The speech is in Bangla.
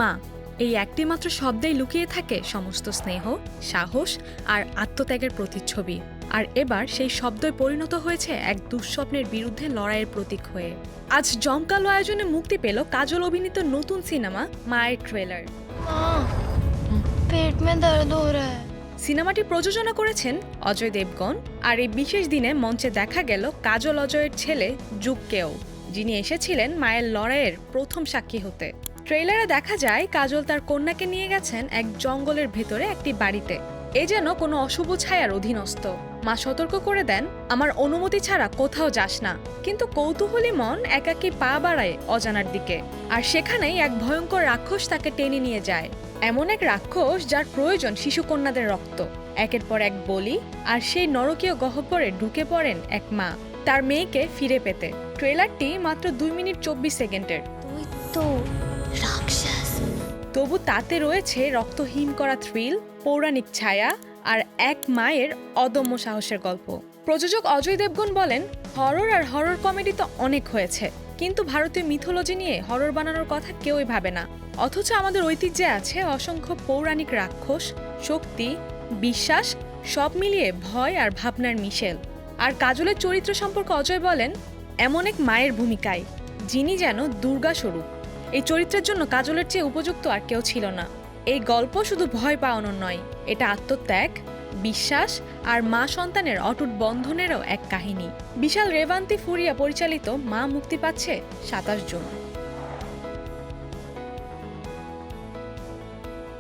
মা, এই একটি মাত্র শব্দেই লুকিয়ে থাকে সমস্ত স্নেহ, সাহস আর আত্মত্যাগের প্রতিচ্ছবি। আর এবার সেই শব্দই পরিণত হয়েছে এক দুঃস্বপ্নের বিরুদ্ধে লড়াইয়ের প্রতীক হয়ে। আজ জমকালো আয়োজনে মুক্তি পেল কাজল অভিনীত নতুন সিনেমা মায়ের ট্রেলার। पेट में दर्द हो रहा है। সিনেমাটি প্রযোজনা করেছেন অজয় দেবগন। আর এই বিশেষ দিনে মঞ্চে দেখা গেল কাজল অজয়ের ছেলে যুগকেও, যিনি এসেছিলেন মায়ের লড়াইয়ের প্রথম সাক্ষী হতে। ট্রেলারে দেখা যায় কাজল তার কন্যাকে নিয়ে গেছেন এক জঙ্গলের ভেতরে একটি বাড়িতে। এ যেন কোনো অশুভ ছায়ার অধীনস্থ। মা সতর্ক করে দেন, আমার অনুমতি ছাড়া কোথাও যাস না। কিন্তু কৌতূহলী মন একাকী পা বাড়ায় অজানার দিকে। আর সেখানেই এক ভয়ঙ্কর রাক্ষস তাকে টেনে নিয়ে যায়। এমন এক রাক্ষস যার প্রয়োজন শিশুকন্যাদের রক্ত। একের পর এক বলি, আর সেই নরকীয় গহ্বরে ঢুকে পড়েন এক মা তার মেয়েকে ফিরে পেতে। ট্রেলারটি মাত্র 2 মিনিট 24 সেকেন্ডের, तो राक्षस। তবু তাতে রয়েছে রক্তহীন করা থ্রিল, পৌরাণিক ছায়া আর এক মায়ের অদম্য সাহসের গল্প। প্রযোজক অজয় দেবগন বলেন, হরর আর হরর কমেডি তো অনেক হয়েছে, কিন্তু ভারতীয় মিথোলজি নিয়ে হরর বানানোর কথা কেউই ভাবে না। অথচ আমাদের ঐতিহ্যে আছে অসংখ্য পৌরাণিক রাক্ষস, শক্তি, বিশ্বাস, সব মিলিয়ে ভয় আর ভাবনার মিশেল। আর কাজলের চরিত্র সম্পর্কে অজয় বলেন, এমন এক মায়ের ভূমিকায়, যিনি যেন দুর্গা স্বরূপ। এই চরিত্রের জন্য কাজলের চেয়ে উপযুক্ত আর কেউ ছিল না। এই গল্প শুধু ভয় পাওয়ানোর নয়, এটা আত্মত্যাগ, বিশ্বাস আর মা সন্তানের অটুট বন্ধনেরও এক কাহিনী। বিশাল রেভান্তি ফুরিয়া পরিচালিত মা মুক্তি পাচ্ছে 27 জুন।